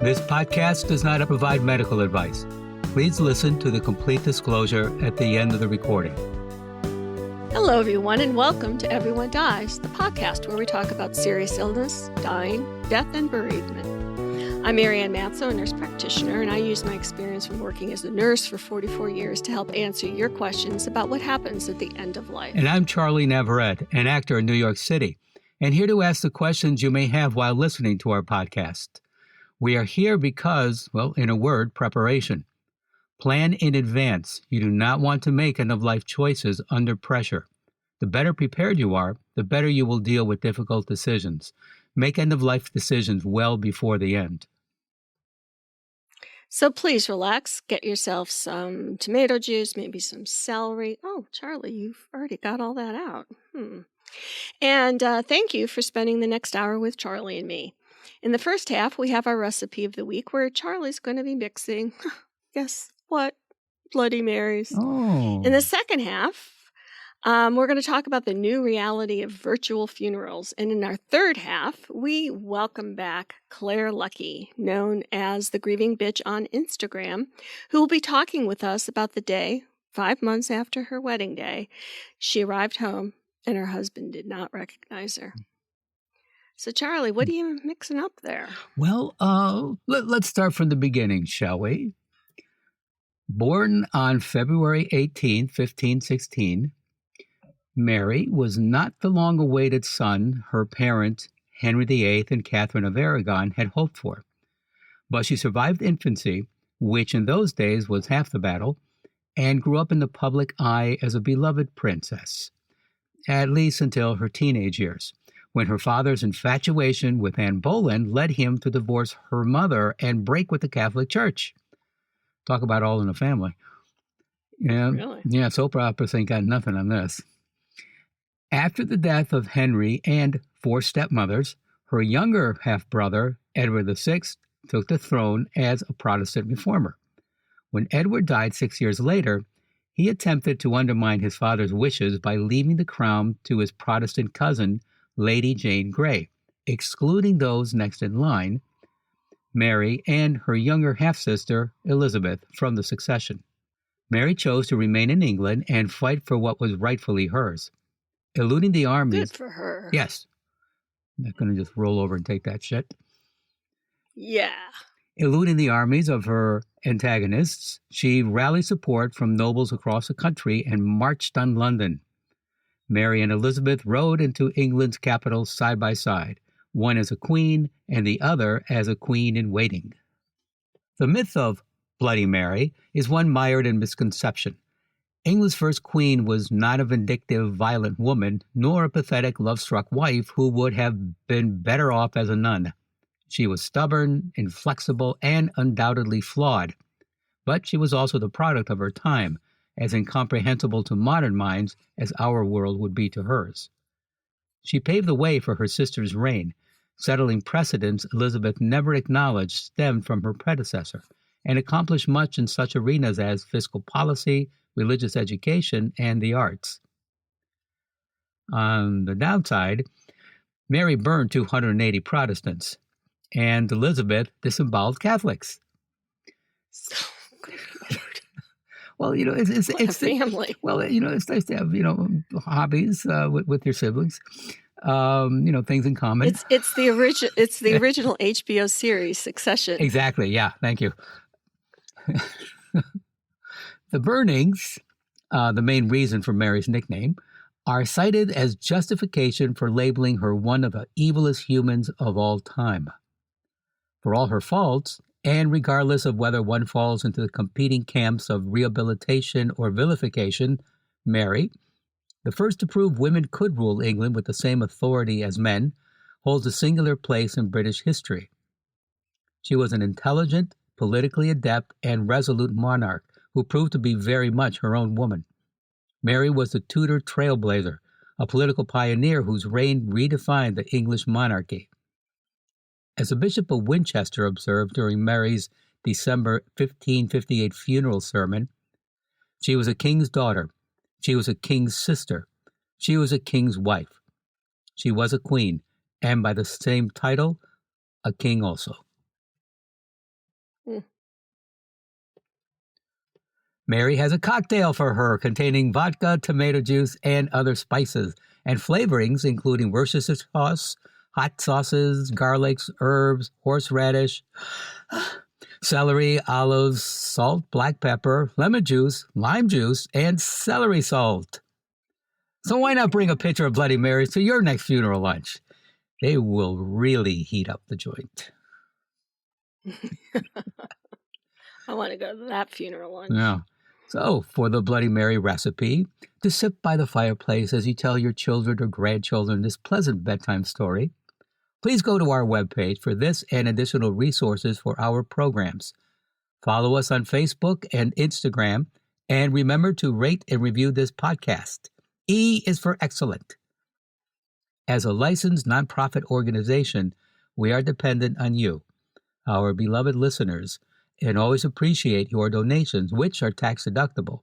This podcast does not provide medical advice. Please listen to the complete disclosure at the end of the recording. Hello, everyone, and welcome to Everyone Dies, the podcast where we talk about serious illness, dying, death, and bereavement. I'm Marianne Matzo, a nurse practitioner, and I use my experience from working as a nurse for 44 years to help answer your questions about what happens at the end of life. And I'm Charlie Navarrete, an actor in New York City, and here to ask the questions you may have while listening to our podcast. We are here because, well, in a word, preparation. Plan in advance. You do not want to make end-of-life choices under pressure. The better prepared you are, the better you will deal with difficult decisions. Make end-of-life decisions well before the end. So please relax, get yourself some tomato juice, maybe some celery. Oh, Charlie, you've already got all that out. And thank you for spending the next hour with Charlie and me. In the first half, we have our recipe of the week where Charlie's going to be mixing, guess what? Bloody Marys. Oh. In the second half, we're going to talk about the new reality of virtual funerals. And in our third half, we welcome back Claire Lucky, known as the Grieving Bitch on Instagram, who will be talking with us about the day, 5 months after her wedding day, she arrived home and her husband did not recognize her. So, Charlie, what are you mixing up there? Well, let's start from the beginning, shall we? Born on February 18, 1516, Mary was not the long-awaited son her parents, Henry VIII and Catherine of Aragon, had hoped for. But she survived infancy, which in those days was half the battle, and grew up in the public eye as a beloved princess, at least until her teenage years, when her father's infatuation with Anne Boleyn led him to divorce her mother and break with the Catholic Church. Talk about all in the family. Yeah, Really? Yeah, soap operas ain't got nothing on this. After the death of Henry and 4 stepmothers, her younger half-brother, Edward VI, took the throne as a Protestant reformer. When Edward died 6 years later, he attempted to undermine his father's wishes by leaving the crown to his Protestant cousin, Lady Jane Grey, excluding those next in line, Mary and her younger half-sister, Elizabeth, from the succession. Mary chose to remain in England and fight for what was rightfully hers. Eluding the armies... Good for her. Yes. I'm not going to just roll over and take that shit. Yeah. Eluding the armies of her antagonists, she rallied support from nobles across the country and marched on London. Mary and Elizabeth rode into England's capital side by side, one as a queen and the other as a queen in waiting. The myth of Bloody Mary is one mired in misconception. England's first queen was not a vindictive, violent woman, nor a pathetic, love-struck wife who would have been better off as a nun. She was stubborn, inflexible, and undoubtedly flawed. But she was also the product of her time, as incomprehensible to modern minds as our world would be to hers. She paved the way for her sister's reign, settling precedents Elizabeth never acknowledged stemmed from her predecessor, and accomplished much in such arenas as fiscal policy, religious education, and the arts. On the downside, Mary burned 280 Protestants, and Elizabeth disemboweled Catholics. Well, it's family. Well, it's nice to have hobbies with your siblings. Things in common. It's the original HBO series Succession. Exactly. Yeah. Thank you. The burnings, the main reason for Mary's nickname, are cited as justification for labeling her one of the evilest humans of all time. For all her faults, and regardless of whether one falls into the competing camps of rehabilitation or vilification, Mary, the first to prove women could rule England with the same authority as men, holds a singular place in British history. She was an intelligent, politically adept, and resolute monarch who proved to be very much her own woman. Mary was the Tudor trailblazer, a political pioneer whose reign redefined the English monarchy. As the Bishop of Winchester observed during Mary's December 1558 funeral sermon, she was a king's daughter, she was a king's sister, she was a king's wife. She was a queen, and by the same title, a king also. Mm. Mary has a cocktail for her containing vodka, tomato juice, and other spices, and flavorings including Worcestershire sauce, hot sauces, garlics, herbs, horseradish, celery, olives, salt, black pepper, lemon juice, lime juice, and celery salt. So why not bring a pitcher of Bloody Marys to your next funeral lunch? They will really heat up the joint. I want to go to that funeral lunch. Yeah. So, for the Bloody Mary recipe, to sit by the fireplace as you tell your children or grandchildren this pleasant bedtime story, please go to our webpage for this and additional resources for our programs. Follow us on Facebook and Instagram, and remember to rate and review this podcast. E is for excellent. As a licensed nonprofit organization, we are dependent on you, our beloved listeners, and always appreciate your donations, which are tax deductible.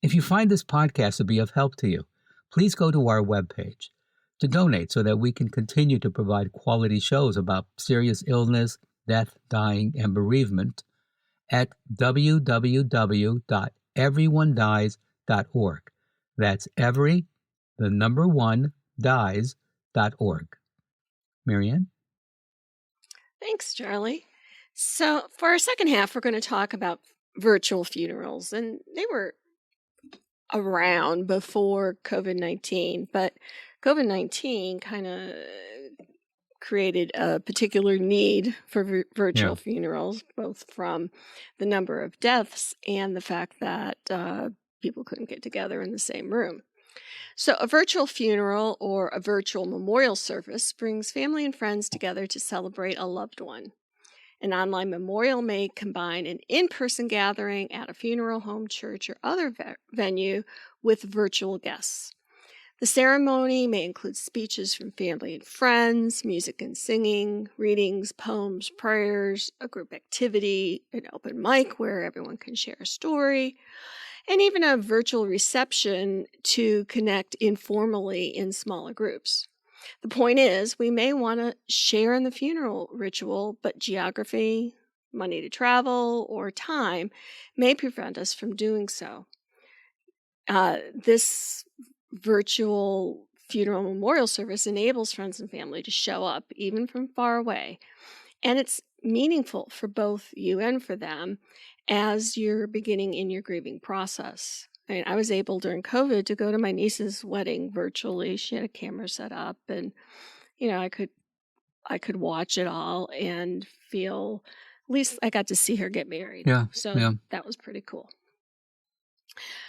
If you find this podcast to be of help to you, please go to our webpage to donate so that we can continue to provide quality shows about serious illness, death, dying, and bereavement at www.everyonedies.org. That's every, the number one, dies.org. Marianne? Thanks, Charlie. So, for our second half, we're going to talk about virtual funerals, and they were around before COVID-19, but COVID-19 kind of created a particular need for virtual funerals, both from the number of deaths and the fact that people couldn't get together in the same room. So a virtual funeral or a virtual memorial service brings family and friends together to celebrate a loved one. An online memorial may combine an in-person gathering at a funeral home, church, or other venue with virtual guests. The ceremony may include speeches from family and friends, music and singing, readings, poems, prayers, a group activity, an open mic where everyone can share a story, and even a virtual reception to connect informally in smaller groups. The point is, we may want to share in the funeral ritual, but geography, money to travel, or time may prevent us from doing so. This virtual funeral memorial service enables friends and family to show up, even from far away. And it's meaningful for both you and for them as you're beginning in your grieving process. I mean, I was able during COVID to go to my niece's wedding virtually. She had a camera set up, and I could watch it all and feel, at least I got to see her get married. So that was pretty cool.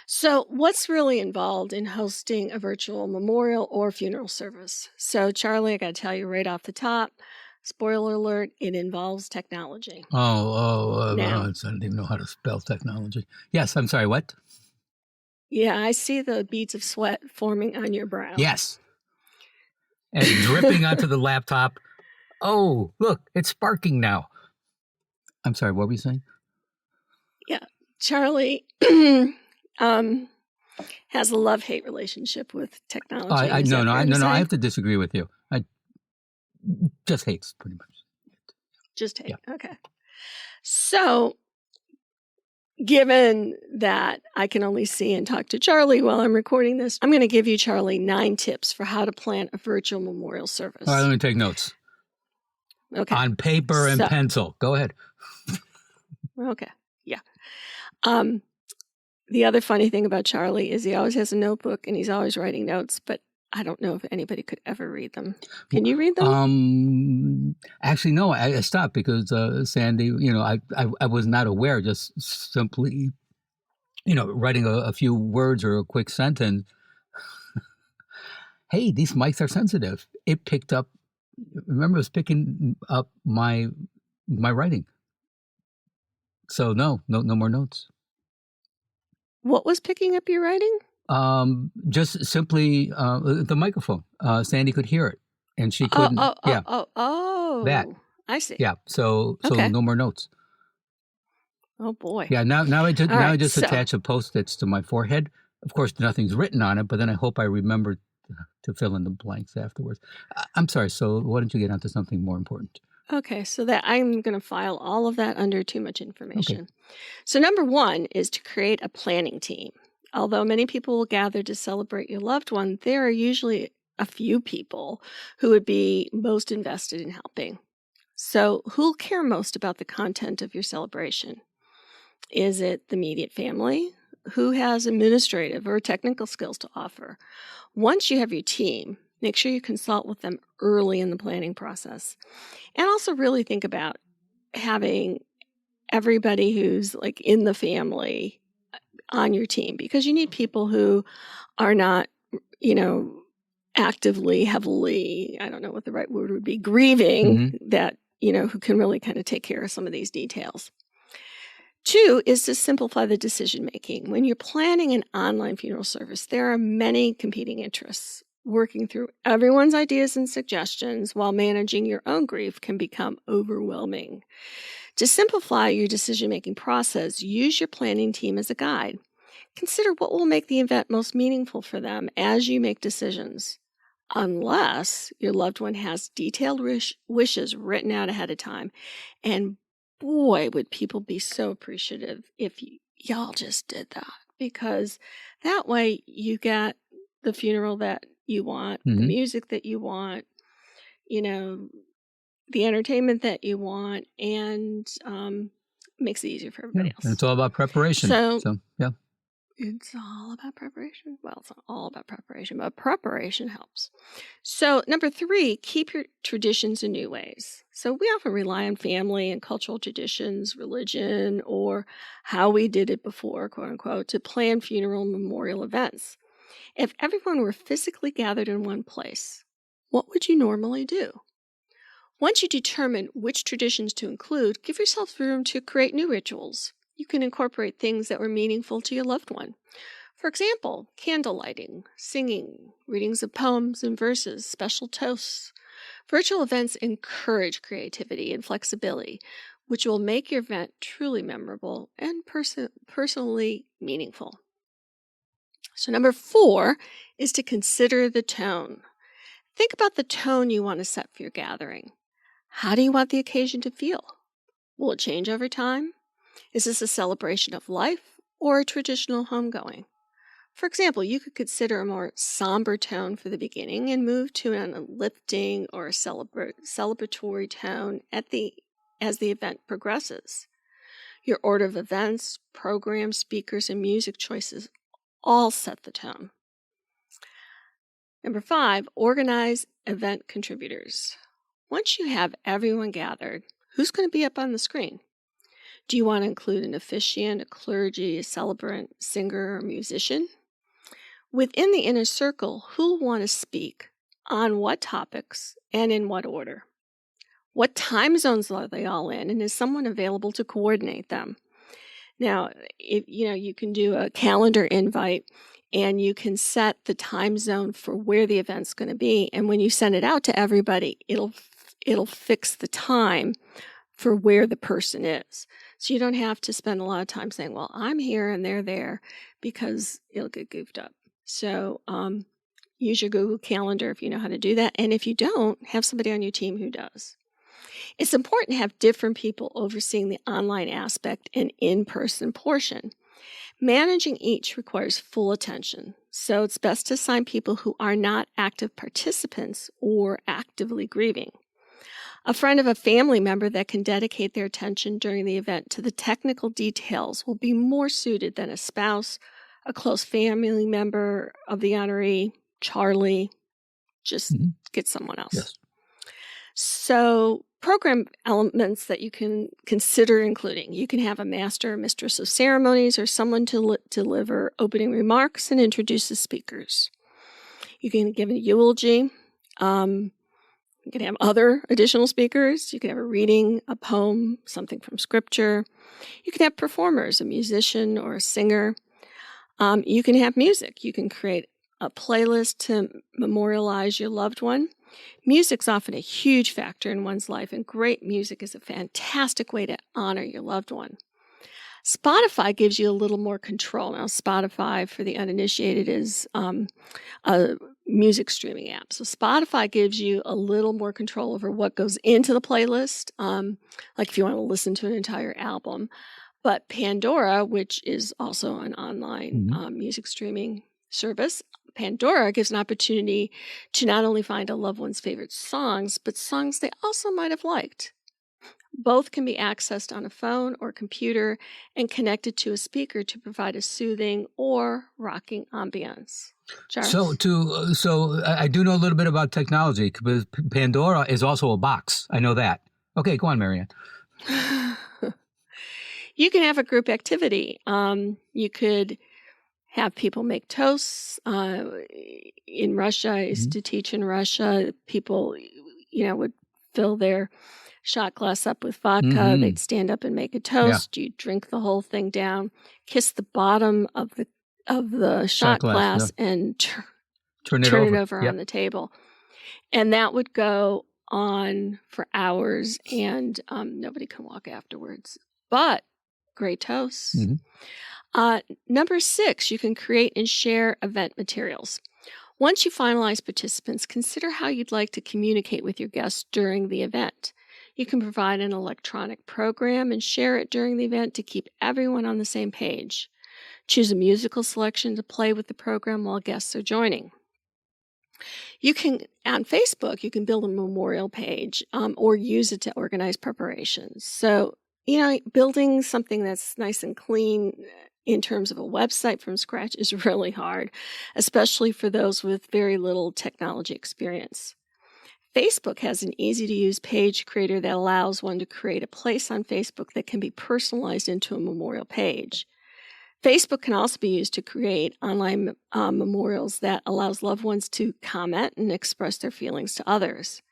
So what's really involved in hosting a virtual memorial or funeral service? So Charlie, I got to tell you right off the top, spoiler alert, it involves technology. I don't even know how to spell technology. Yes, I'm sorry, what? Yeah, I see the beads of sweat forming on your brow. Yes. And dripping onto the laptop. Oh, look, it's sparking now. I'm sorry, what were you saying? Yeah, Charlie has a love-hate relationship with technology. No, I have to disagree with you. I just hates, pretty much. Just hate, yeah. Okay. So, given that I can only see and talk to Charlie while I'm recording this, I'm going to give you, Charlie, 9 tips for how to plan a virtual memorial service. All right, let me take notes. Okay. On paper and pencil. Go ahead. Okay. Yeah. The other funny thing about Charlie is he always has a notebook and he's always writing notes, but I don't know if anybody could ever read them. Can you read them? Actually, no, I stopped because Sandy, I was not aware, just simply, writing a few words or a quick sentence. Hey, these mics are sensitive. It picked up, remember, it was picking up my writing. So no more notes. What was picking up your writing? Just simply the microphone. Sandy could hear it, and she couldn't. That. I see. Yeah. So no more notes. Oh boy. Yeah. Now I just attach a Post-its to my forehead. Of course, nothing's written on it, but then I hope I remember to fill in the blanks afterwards. I'm sorry. So why don't you get on to something more important? Okay, so that I'm going to file all of that under too much information. So number 1 is to create a planning team. Although many people will gather to celebrate your loved one, there are usually a few people who would be most invested in helping. So who'll care most about the content of your celebration? Is it the immediate family? Who has administrative or technical skills to offer? Once you have your team, make sure you consult with them early in the planning process. And also really think about having everybody who's like in the family on your team, because you need people who are not, actively, heavily, I don't know what the right word would be, grieving, that, who can really kind of take care of some of these details. 2 is to simplify the decision making. When you're planning an online funeral service, there are many competing interests. Working through everyone's ideas and suggestions while managing your own grief can become overwhelming. To simplify your decision-making process, use your planning team as a guide. Consider what will make the event most meaningful for them as you make decisions. Unless your loved one has detailed wishes written out ahead of time. And boy, would people be so appreciative if y'all just did that. Because that way you get the funeral that you want, the music that you want, the entertainment that you want, and makes it easier for everybody else. And it's all about preparation. So, yeah. It's all about preparation. Well, it's not all about preparation, but preparation helps. So, number 3, keep your traditions in new ways. So, we often rely on family and cultural traditions, religion, or how we did it before, quote unquote, to plan funeral and memorial events. If everyone were physically gathered in one place, what would you normally do? Once you determine which traditions to include, give yourself room to create new rituals. You can incorporate things that were meaningful to your loved one. For example, candle lighting, singing, readings of poems and verses, special toasts. Virtual events encourage creativity and flexibility, which will make your event truly memorable and personally meaningful. So number 4 is to consider the tone. Think about the tone you want to set for your gathering. How do you want the occasion to feel? Will it change over time? Is this a celebration of life or a traditional homegoing? For example, you could consider a more somber tone for the beginning and move to an uplifting or a celebratory tone as the event progresses. Your order of events, programs, speakers, and music choices all set the tone. Number 5, organize event contributors. Once you have everyone gathered, who's going to be up on the screen? Do you want to include an officiant, a clergy, a celebrant, singer, or musician? Within the inner circle, who'll want to speak, on what topics, and in what order? What time zones are they all in, and is someone available to coordinate them? Now, if you can do a calendar invite, and you can set the time zone for where the event's going to be, and when you send it out to everybody, it'll fix the time for where the person is. So you don't have to spend a lot of time saying, well, I'm here and they're there, because it'll get goofed up. So use your Google Calendar if you know how to do that. And if you don't, have somebody on your team who does. It's important to have different people overseeing the online aspect and in-person portion. Managing each requires full attention, so it's best to assign people who are not active participants or actively grieving. A friend of a family member that can dedicate their attention during the event to the technical details will be more suited than a spouse, a close family member of the honoree, Charlie. Just get someone else. Yes. So program elements that you can consider including. You can have a master or mistress of ceremonies or someone to deliver opening remarks and introduce the speakers. You can give a eulogy. You can have other additional speakers. You can have a reading, a poem, something from scripture. You can have performers, a musician or a singer. You can have music. You can create a playlist to memorialize your loved one. Music's often a huge factor in one's life, and great music is a fantastic way to honor your loved one. Spotify gives you a little more control. Now, Spotify, for the uninitiated, is a music streaming apps. So Spotify gives you a little more control over what goes into the playlist, like if you want to listen to an entire album. But Pandora, which is also an online music streaming service, Pandora gives an opportunity to not only find a loved one's favorite songs, but songs they also might have liked. Both can be accessed on a phone or computer and connected to a speaker to provide a soothing or rocking ambiance. Charles? So I do know a little bit about technology because Pandora is also a box. I know that. Okay, go on, Marianne. You can have a group activity. You could have people make toasts. In Russia, I used to teach in Russia. People, would fill their shot glass up with vodka. They'd stand up and make a toast. You'd drink the whole thing down, kiss the bottom of the shot glass and turn it over on the table. And that would go on for hours, and nobody can walk afterwards. But great toasts. Number 6, you can create and share event materials. Once you finalize participants, consider how you'd like to communicate with your guests during the event. You can provide an electronic program and share it during the event to keep everyone on the same page. Choose a musical selection to play with the program while guests are joining. You can, on Facebook, you can build a memorial page or use it to organize preparations. So, building something that's nice and clean in terms of a website from scratch is really hard, especially for those with very little technology experience. Facebook has an easy-to-use page creator that allows one to create a place on Facebook that can be personalized into a memorial page. Facebook can also be used to create online memorials that allows loved ones to comment and express their feelings to others.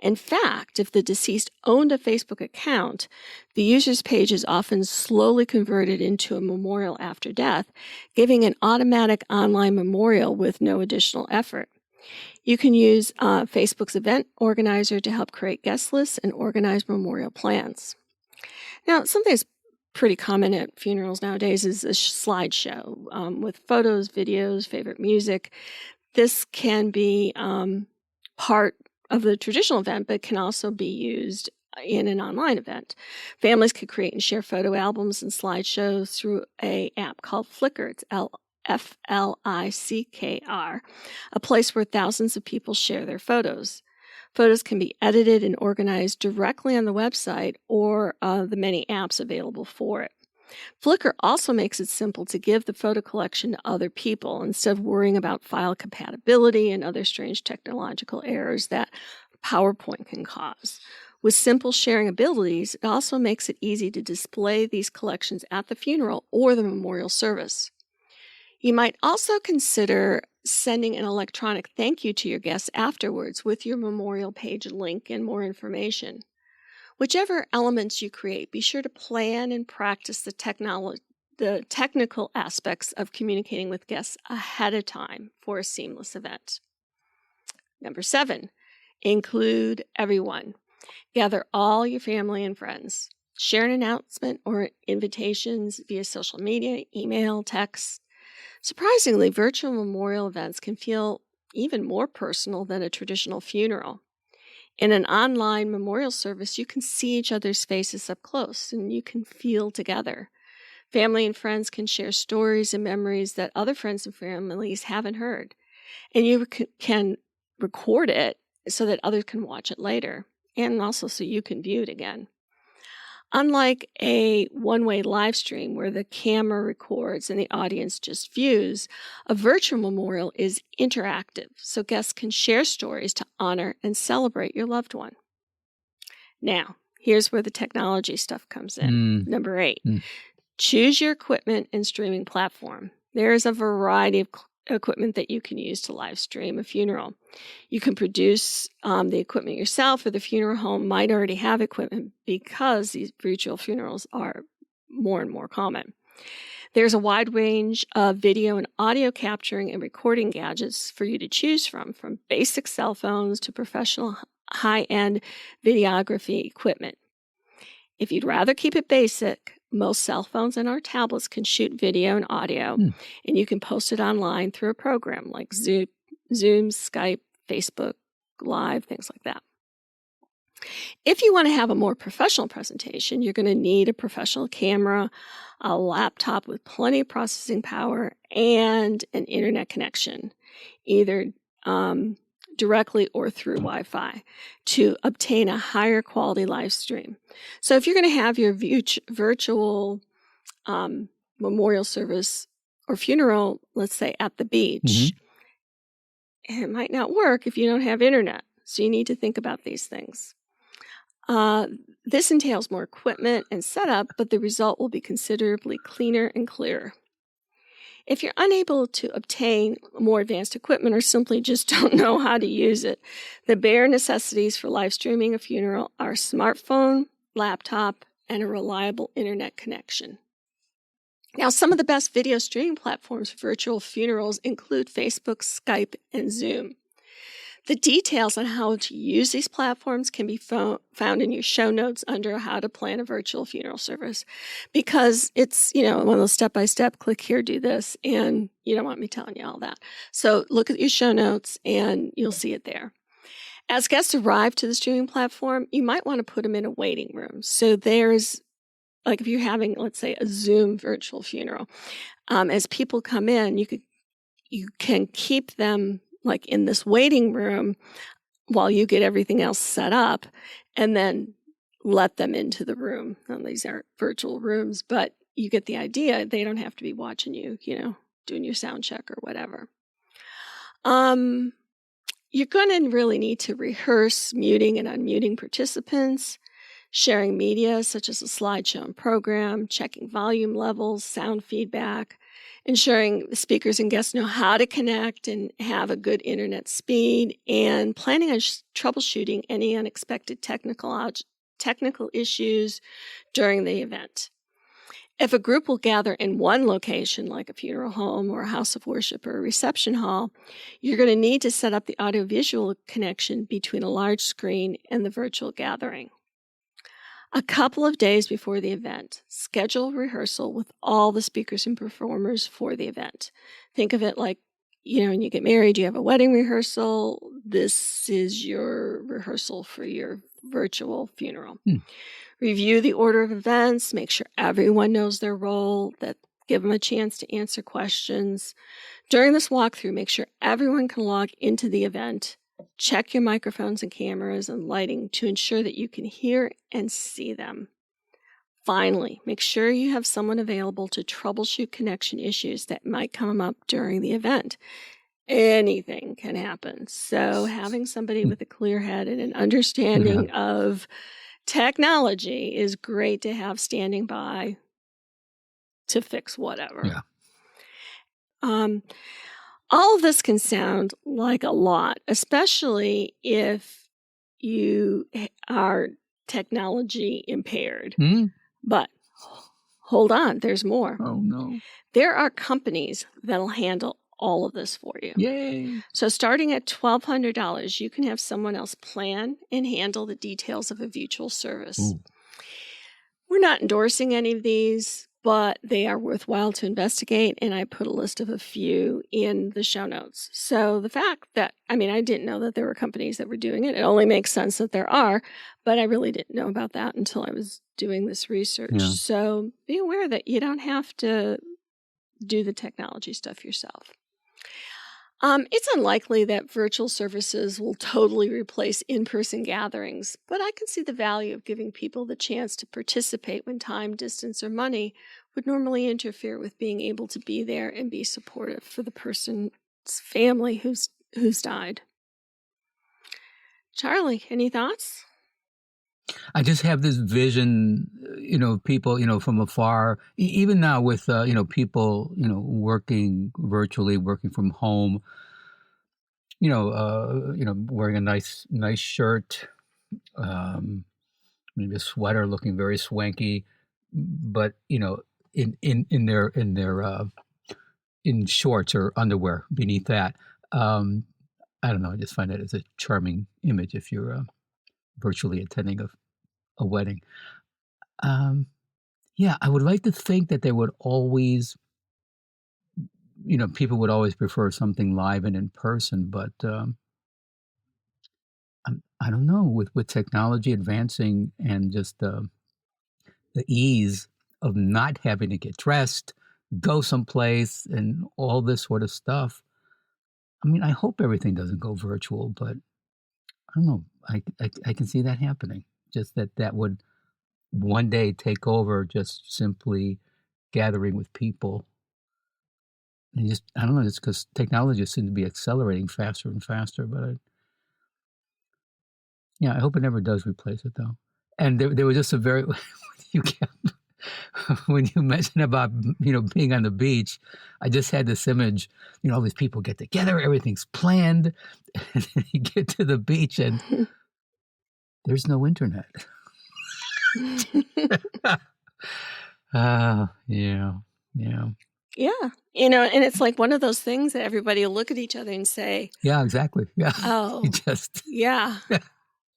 In fact, if the deceased owned a Facebook account, the user's page is often slowly converted into a memorial after death, giving an automatic online memorial with no additional effort. You can use Facebook's event organizer to help create guest lists and organize memorial plans. Now, something that's pretty common at funerals nowadays is a slideshow with photos, videos, favorite music. This can be part of the traditional event, but can also be used in an online event. Families could create and share photo albums and slideshows through an app called Flickr. It's Flickr, a place where thousands of people share their photos. Photos can be edited and organized directly on the website or the many apps available for it. Flickr also makes it simple to give the photo collection to other people instead of worrying about file compatibility and other strange technological errors that PowerPoint can cause. With simple sharing abilities, it also makes it easy to display these collections at the funeral or the memorial service. You might also consider sending an electronic thank you to your guests afterwards with your memorial page link and more information. Whichever elements you create, be sure to plan and practice the technical aspects of communicating with guests ahead of time for a seamless event. Number 7, include everyone. Gather all your family and friends. Share an announcement or invitations via social media, email, text. Surprisingly, virtual memorial events can feel even more personal than a traditional funeral. In an online memorial service, you can see each other's faces up close and you can feel together. Family and friends can share stories and memories that other friends and families haven't heard. And you can record it so that others can watch it later, and also so you can view it again. Unlike a one-way live stream where the camera records and the audience just views, a virtual memorial is interactive, so guests can share stories to honor and celebrate your loved one. Now, here's where the technology stuff comes in. Number 8, choose your equipment and streaming platform. There is a variety of equipment that you can use to live stream a funeral. You can produce the equipment yourself, or the funeral home might already have equipment because these virtual funerals are more and more common. There's a wide range of video and audio capturing and recording gadgets for you to choose from basic cell phones to professional high-end videography equipment. If you'd rather keep it basic, most cell phones and our tablets can shoot video and audio, and you can post it online through a program like Zoom, Zoom, Skype, Facebook Live, things like that. If you want to have a more professional presentation, you're going to need a professional camera, a laptop with plenty of processing power, and an internet connection, either directly or through Wi-Fi, to obtain a higher quality live stream. So if you're going to have your virtual memorial service or funeral, let's say at the beach, it might not work if you don't have internet. So you need to think about these things. This entails more equipment and setup, but the result will be considerably cleaner and clearer. If you're unable to obtain more advanced equipment or simply just don't know how to use it, the bare necessities for live streaming a funeral are a smartphone, laptop, and a reliable internet connection. Now, some of the best video streaming platforms for virtual funerals include Facebook, Skype, and Zoom. The details on how to use these platforms can be found in your show notes under how to plan a virtual funeral service, because it's, one of those step-by-step, click here, do this, and you don't want me telling you all that. So look at your show notes and you'll see it there. As guests arrive to the streaming platform, you might want to put them in a waiting room. So there's, like if you're having, let's say, a Zoom virtual funeral, as people come in, you can keep them like in this waiting room while you get everything else set up, and then let them into the room. Now, these aren't virtual rooms, but you get the idea. They don't have to be watching you, doing your sound check or whatever. You're going to really need to rehearse muting and unmuting participants, sharing media such as a slideshow and program, checking volume levels, sound feedback, ensuring the speakers and guests know how to connect and have a good internet speed, and planning on troubleshooting any unexpected technical issues during the event. If a group will gather in one location, like a funeral home or a house of worship or a reception hall, you're going to need to set up the audiovisual connection between a large screen and the virtual gathering. A couple of days before the event, schedule rehearsal with all the speakers and performers for the event. Think of it like, when you get married, you have a wedding rehearsal. This is your rehearsal for your virtual funeral. Review the order of events, make sure everyone knows their role, give them a chance to answer questions. During this walkthrough, make sure everyone can log into the event. Check your microphones and cameras and lighting to ensure that you can hear and see them. Finally, make sure you have someone available to troubleshoot connection issues that might come up during the event. Anything can happen. So having somebody with a clear head and an understanding of technology is great to have standing by to fix whatever. All of this can sound like a lot, especially if you are technology impaired. But hold on, there's more. Oh, no. There are companies that'll handle all of this for you. Yay. So starting at $1,200, you can have someone else plan and handle the details of a virtual service. Ooh. We're not endorsing any of these, but they are worthwhile to investigate, and I put a list of a few in the show notes. So the fact that, I didn't know that there were companies that were doing it. It only makes sense that there are, but I really didn't know about that until I was doing this research. Yeah. So be aware that you don't have to do the technology stuff yourself. It's unlikely that virtual services will totally replace in-person gatherings, but I can see the value of giving people the chance to participate when time, distance, or money would normally interfere with being able to be there and be supportive for the person's family who's died. Charlie, any thoughts? I just have this vision, people, from afar, even now with, people, working virtually, working from home, wearing a nice shirt, maybe a sweater, looking very swanky, but, in their in shorts or underwear beneath that. I don't know. I just find that as a charming image if you're virtually attending a wedding. I would like to think that there would always people would always prefer something live and in person, but I don't know, with technology advancing and just the ease of not having to get dressed, go someplace, and all this sort of stuff. I mean, I hope everything doesn't go virtual, but I don't know. I can see that happening. Just that would one day take over just simply gathering with people. And just, I don't know, it's because technology seems to be accelerating faster and faster. But I hope it never does replace it, though. And there was just a very, you kept, when you mentioned about, being on the beach, I just had this image, all these people get together, everything's planned, and then you get to the beach and there's no internet. Yeah. Yeah. And it's like one of those things that everybody will look at each other and say, Yeah, exactly. Yeah. oh, yeah.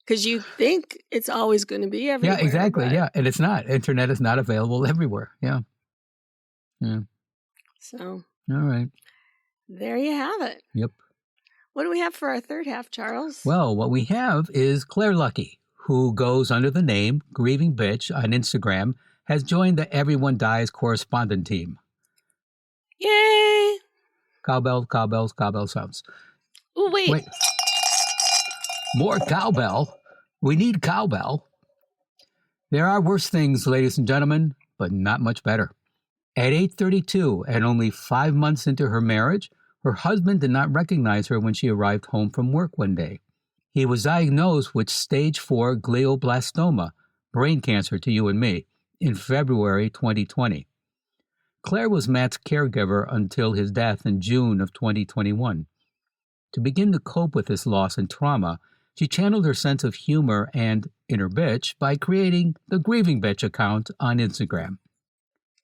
Because you think it's always going to be everywhere. Yeah, exactly. Yeah. And it's not. Internet is not available everywhere. Yeah. So. All right. There you have it. Yep. What do we have for our third half, Charles? Well, what we have is Claire Lucky, who goes under the name Grieving Bitch on Instagram, has joined the Everyone Dies correspondent team. Yay! Cowbell sounds. Oh, wait. More cowbell. We need cowbell. There are worse things, ladies and gentlemen, but not much better. At 8:32 and only 5 months into her marriage, her husband did not recognize her when she arrived home from work one day. He was diagnosed with stage 4 glioblastoma, brain cancer to you and me, in February 2020. Claire was Matt's caregiver until his death in June of 2021. To begin to cope with this loss and trauma, she channeled her sense of humor and inner bitch by creating the Grieving Bitch account on Instagram.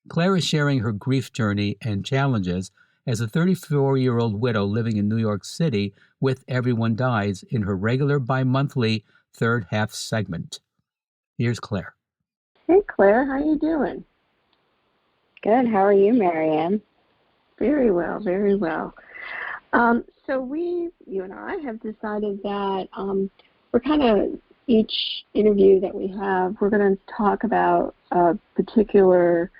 Claire is sharing her grief journey and challenges as a 34-year-old widow living in New York City with Everyone Dies in her regular bi-monthly third half segment. Here's Claire. Hey, Claire. How you doing? Good. How are you, Marianne? Very well, very well. So you and I have decided that we're kind of, each interview that we have, we're going to talk about a particular,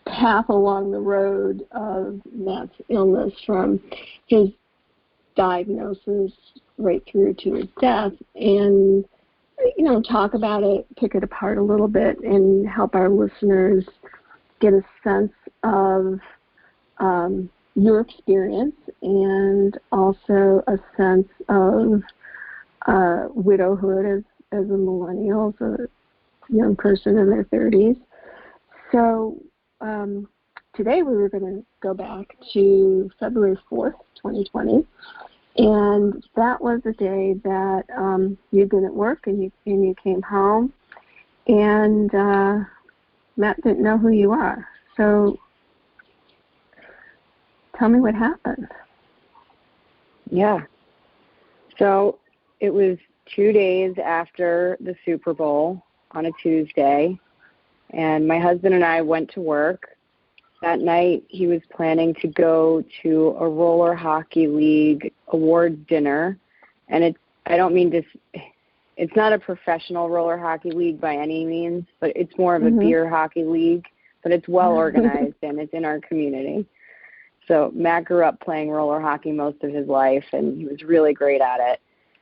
path along the road of Matt's illness, from his diagnosis right through to his death, and talk about it, pick it apart a little bit, and help our listeners get a sense of your experience, and also a sense of widowhood as a millennial, as a young person in their 30s. So today we were going to go back to February 4th, 2020. And that was the day that you'd been at work and you came home, and Matt didn't know who you are. So tell me what happened. Yeah. So it was 2 days after the Super Bowl on a Tuesday, and my husband and I went to work. That night, he was planning to go to a roller hockey league award dinner, and it's not a professional roller hockey league by any means, but it's more of a beer hockey league, but it's well organized and it's in our community. So Matt grew up playing roller hockey most of his life, and he was really great at it.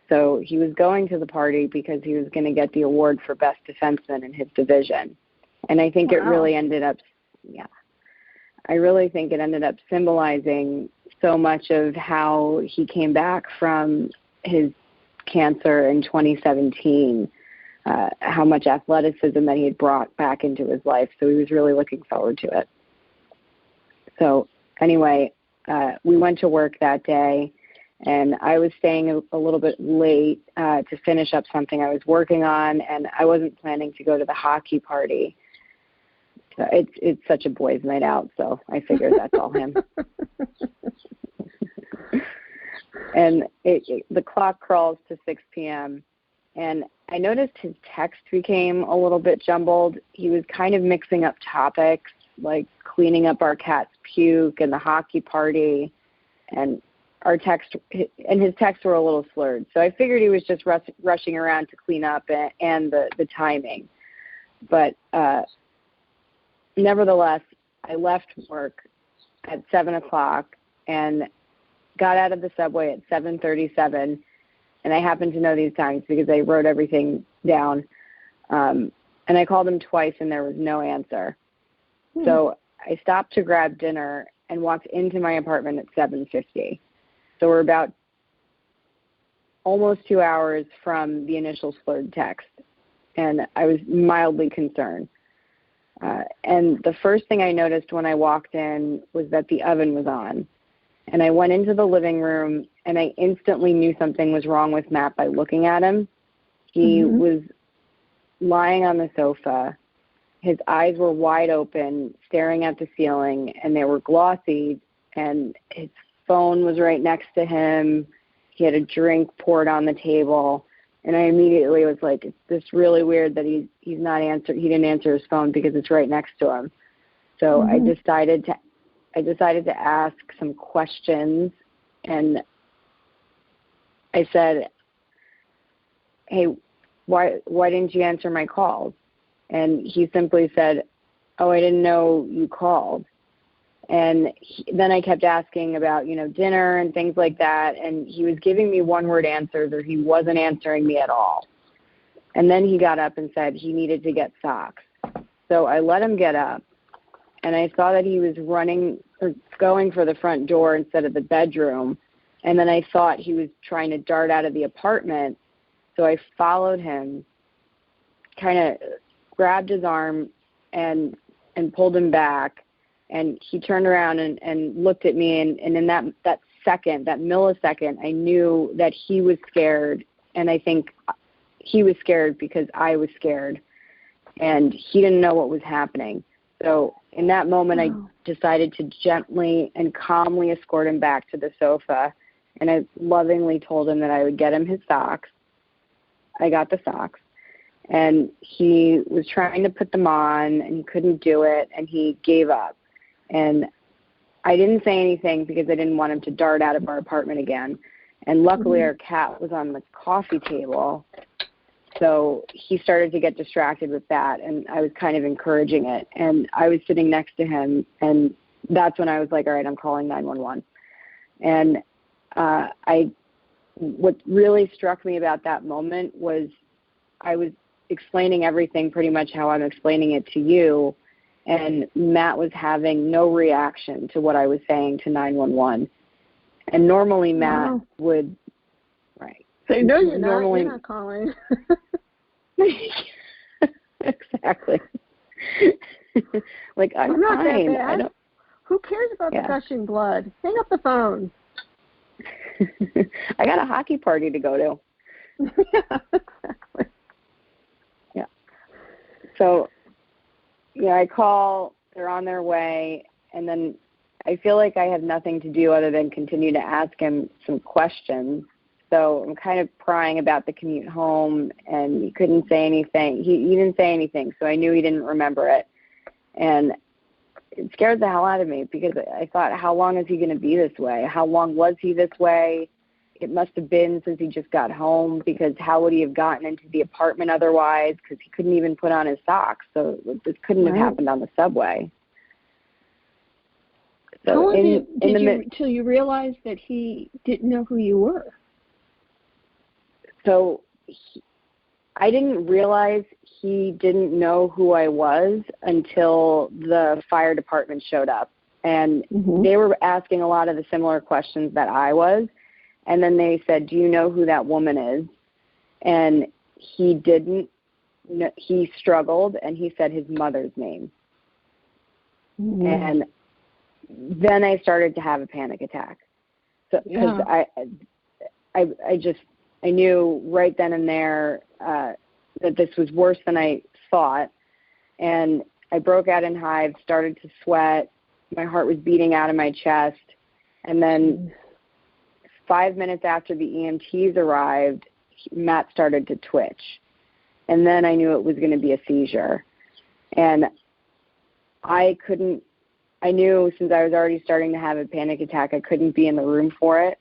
So he was going to the party because he was going to get the award for best defenseman in his division. And I think it really ended up, I really think it ended up symbolizing so much of how he came back from his cancer in 2017, how much athleticism that he had brought back into his life. So he was really looking forward to it. So anyway, we went to work that day, and I was staying a little bit late to finish up something I was working on, and I wasn't planning to go to the hockey party. It's such a boys' night out, so I figured that's all him. And the clock crawls to 6 p.m., and I noticed his text became a little bit jumbled. He was kind of mixing up topics, like cleaning up our cat's puke and the hockey party, and his texts were a little slurred. So I figured he was just rushing around to clean up and the timing. But nevertheless, I left work at 7 o'clock and got out of the subway at 7:37. And I happen to know these times because I wrote everything down. And I called him twice and there was no answer. So I stopped to grab dinner and walked into my apartment at 7:50. So we're about almost 2 hours from the initial slurred text. And I was mildly concerned. And the first thing I noticed when I walked in was that the oven was on. And I went into the living room, and I instantly knew something was wrong with Matt by looking at him. He was lying on the sofa. His eyes were wide open, staring at the ceiling, and they were glossy, and his phone was right next to him. He had a drink poured on the table, and I immediately was like, it's just really weird that he didn't answer his phone because it's right next to him. So I decided to ask some questions, and I said, hey, why didn't you answer my calls? And he simply said, oh, I didn't know you called. And then I kept asking about, dinner and things like that, and he was giving me one-word answers, or he wasn't answering me at all. And then he got up and said he needed to get socks. So I let him get up, and I saw that he was going for the front door instead of the bedroom, and then I thought he was trying to dart out of the apartment. So I followed him, kind of grabbed his arm and pulled him back, and he turned around and looked at me, and in that millisecond, I knew that he was scared, and I think he was scared because I was scared, and he didn't know what was happening. So in that moment, I decided to gently and calmly escort him back to the sofa, and I lovingly told him that I would get him his socks. I got the socks, and he was trying to put them on, and he couldn't do it, and he gave up. And I didn't say anything because I didn't want him to dart out of our apartment again. And luckily, our cat was on the coffee table, so he started to get distracted with that, and I was kind of encouraging it. And I was sitting next to him, and that's when I was like, all right, I'm calling 911. And what really struck me about that moment was I was explaining everything pretty much how I'm explaining it to you, and Matt was having no reaction to what I was saying to 911. And normally Matt would, right. Say, no, you're not calling. Exactly. Like, I'm not fine. that bad. Who cares about the gushing blood? Hang up the phone. I got a hockey party to go to. Yeah, exactly. Yeah. So, I call, they're on their way, and then I feel like I have nothing to do other than continue to ask him some questions. So I'm kind of prying about the commute home, and he couldn't say anything. He didn't say anything, so I knew he didn't remember it. And it scared the hell out of me because I thought, how long is he going to be this way? How long was he this way? It must have been since he just got home, because how would he have gotten into the apartment otherwise? Because he couldn't even put on his socks, so this couldn't have happened on the subway. So how long did you till you realized that he didn't know who you were? So I didn't realize he didn't know who I was until the fire department showed up. And they were asking a lot of the similar questions that I was. And then they said, do you know who that woman is? And he didn't. He struggled, and he said his mother's name. And then I started to have a panic attack. So, because I knew right then and there that this was worse than I thought. And I broke out in hives, started to sweat. My heart was beating out of my chest. And then 5 minutes after the EMTs arrived, Matt started to twitch. And then I knew it was going to be a seizure. And I knew since I was already starting to have a panic attack, I couldn't be in the room for it.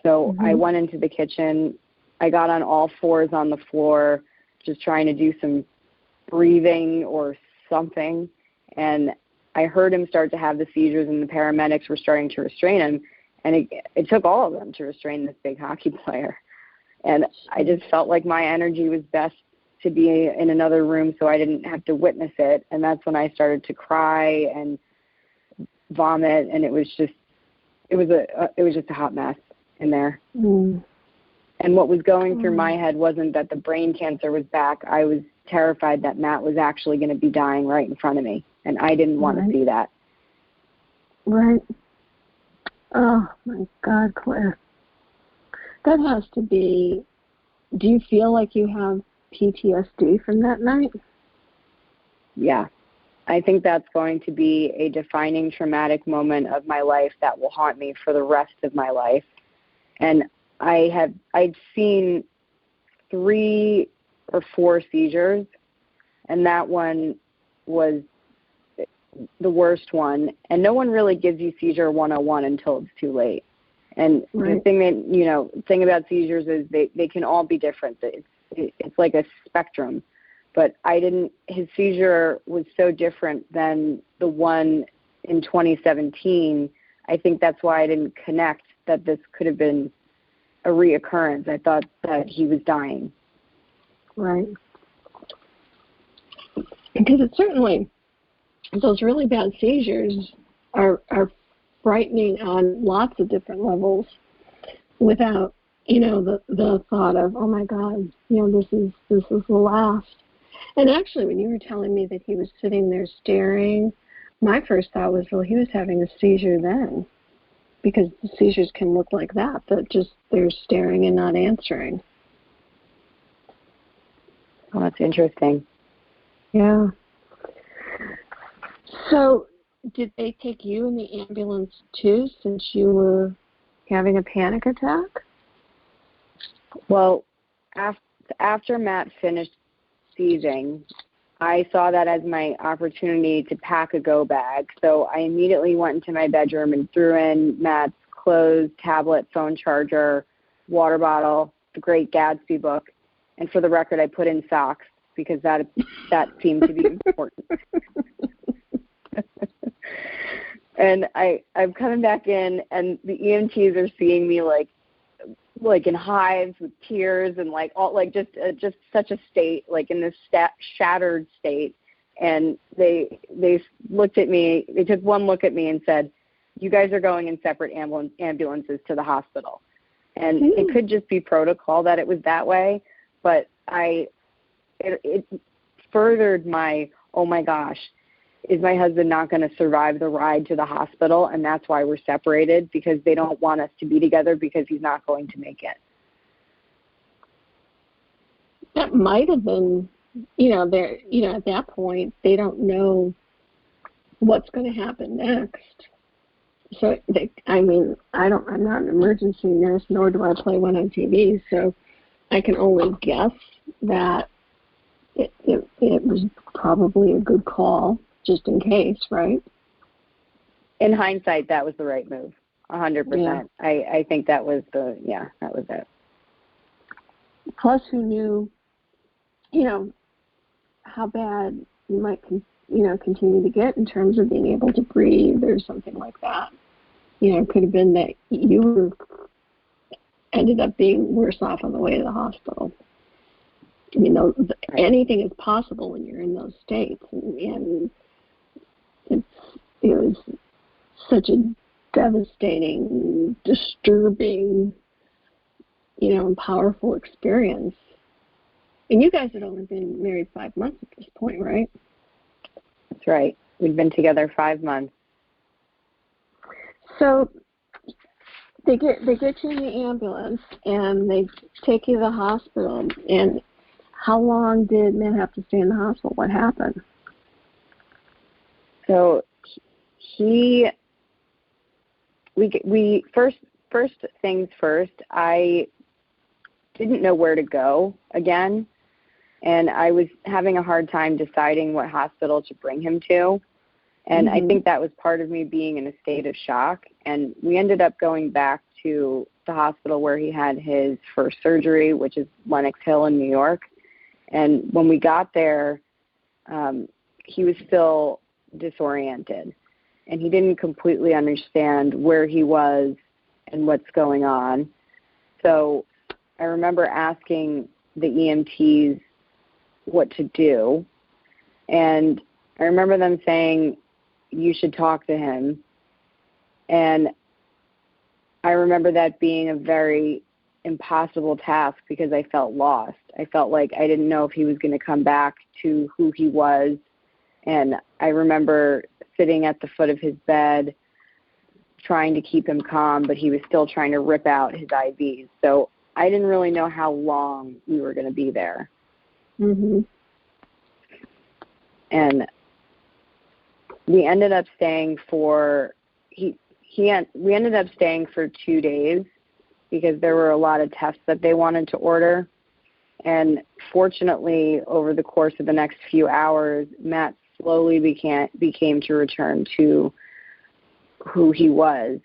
So I went into the kitchen. I got on all fours on the floor, just trying to do some breathing or something. And I heard him start to have the seizures, and the paramedics were starting to restrain him. And it took all of them to restrain this big hockey player. And I just felt like my energy was best to be in another room so I didn't have to witness it. And that's when I started to cry and vomit, and it was just a hot mess in there. And what was going through my head wasn't that the brain cancer was back. I was terrified that Matt was actually going to be dying right in front of me, and I didn't want to see that. Right. Oh my God, Claire. That has to be, do you feel like you have PTSD from that night? Yeah. I think that's going to be a defining traumatic moment of my life that will haunt me for the rest of my life. And I'd seen 3 or 4 seizures, and that one was the worst one. And no one really gives you seizure 101 until it's too late. And the thing about seizures is they can all be different. It's like a spectrum. But his seizure was so different than the one in 2017. I think that's why I didn't connect that this could have been a reoccurrence. I thought that he was dying. Right. Because it's certainly, those really bad seizures are frightening on lots of different levels without, the thought of, oh my God, this is the last. And actually, when you were telling me that he was sitting there staring, my first thought was, well, he was having a seizure then, because the seizures can look like that just they're staring and not answering. Oh, that's interesting. Yeah. So did they take you in the ambulance too, since you were having a panic attack? Well, after Matt finished seizing, I saw that as my opportunity to pack a go bag. So I immediately went into my bedroom and threw in Matt's clothes, tablet, phone charger, water bottle, the Great Gatsby book, and for the record, I put in socks because that seemed to be important. And I'm coming back in, and the EMTs are seeing me like in hives with tears and just such a state, like in this shattered state. And they looked at me. They took one look at me and said, "You guys are going in separate ambulances to the hospital." And it could just be protocol that it was that way, but it furthered my, oh my gosh, is my husband not going to survive the ride to the hospital? And that's why we're separated, because they don't want us to be together because he's not going to make it. That might have been, at that point, they don't know what's going to happen next. So, I'm not an emergency nurse, nor do I play one on TV, so I can only guess that it was probably a good call, just in case, right? In hindsight, that was the right move, 100%. Yeah. I think that was that was it. Plus, who knew, how bad you might, continue to get in terms of being able to breathe or something like that. It could have been that you ended up being worse off on the way to the hospital. Anything is possible when you're in those states, and it was such a devastating, disturbing, and powerful experience. And you guys had only been married 5 months at this point, right? That's right. We've been together 5 months. So they get you in the ambulance and they take you to the hospital. And how long did Matt have to stay in the hospital? What happened? So we first things first, I didn't know where to go again, and I was having a hard time deciding what hospital to bring him to. And I think that was part of me being in a state of shock. And we ended up going back to the hospital where he had his first surgery, which is Lenox Hill in New York. And when we got there, he was still disoriented. And he didn't completely understand where he was and what's going on. So I remember asking the EMTs what to do. And I remember them saying, you should talk to him. And I remember that being a very impossible task because I felt lost. I felt like I didn't know if he was going to come back to who he was. And I remember sitting at the foot of his bed trying to keep him calm, but he was still trying to rip out his IVs. So I didn't really know how long we were going to be there. Mm-hmm. And we ended up staying for we ended up staying for 2 days because there were a lot of tests that they wanted to order. And fortunately, over the course of the next few hours, Matt slowly became to return to who he was.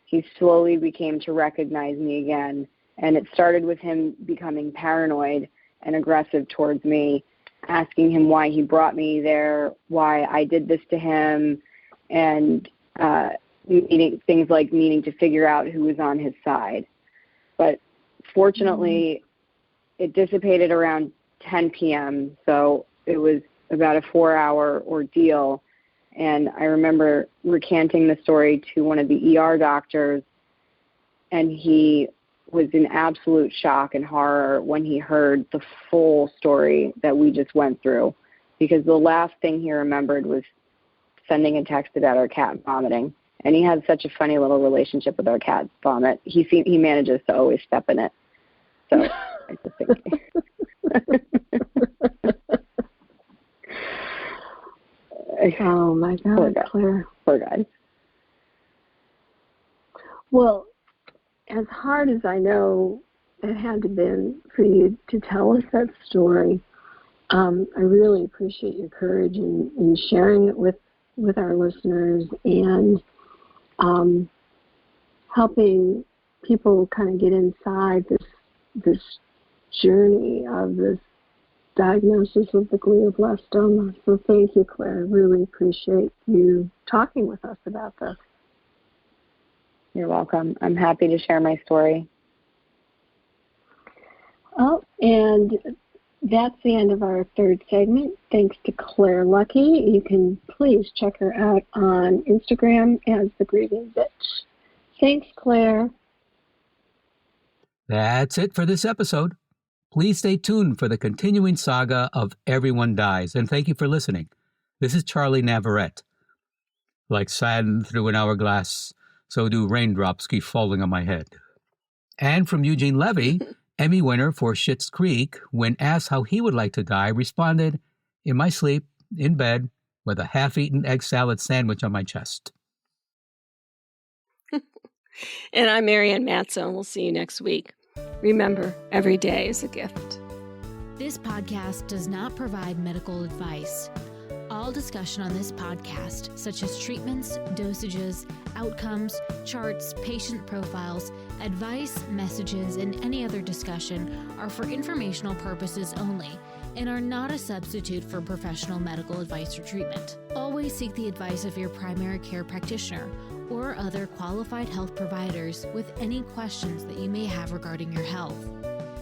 He slowly became to recognize me again. And it started with him becoming paranoid and aggressive towards me, asking him why he brought me there, why I did this to him, and things like needing to figure out who was on his side. But fortunately, it dissipated around 10 p.m., so it was about a 4-hour ordeal. And I remember recanting the story to one of the ER doctors, and he was in absolute shock and horror when he heard the full story that we just went through, because the last thing he remembered was sending a text about our cat vomiting. And he had such a funny little relationship with our cat's vomit. He manages to always step in it. So I just think. Oh my God, Claire. Poor guy. Well, as hard as I know it had to been for you to tell us that story, I really appreciate your courage in sharing it with our listeners and helping people kind of get inside this journey of this diagnosis of the glioblastoma. So thank you, Claire. I really appreciate you talking with us about this. You're welcome. I'm happy to share my story. Oh, and that's the end of our third segment. Thanks to Claire Lucky. You can please check her out on Instagram as The Grieving Bitch. Thanks, Claire. That's it for this episode. Please stay tuned for the continuing saga of Everyone Dies, and thank you for listening. This is Charlie Navarrete. Like sand through an hourglass, so do raindrops keep falling on my head. And from Eugene Levy, Emmy winner for Schitt's Creek, when asked how he would like to die, responded, "In my sleep, in bed, with a half-eaten egg salad sandwich on my chest." And I'm Marianne Matzo, and we'll see you next week. Remember, every day is a gift. This podcast does not provide medical advice. All discussion on this podcast, such as treatments, dosages, outcomes, charts, patient profiles, advice, messages, and any other discussion are for informational purposes only and are not a substitute for professional medical advice or treatment. Always seek the advice of your primary care practitioner or other qualified health providers with any questions that you may have regarding your health.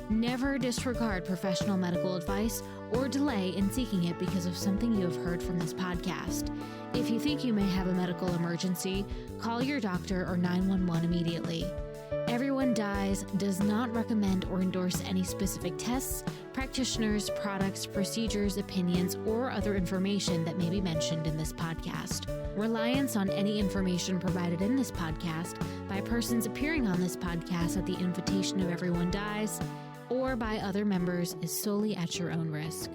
Never disregard professional medical advice or delay in seeking it because of something you have heard from this podcast. If you think you may have a medical emergency, call your doctor or 911 immediately. Everyone Dies does not recommend or endorse any specific tests, practitioners, products, procedures, opinions, or other information that may be mentioned in this podcast. Reliance on any information provided in this podcast by persons appearing on this podcast at the invitation of Everyone Dies or by other members is solely at your own risk.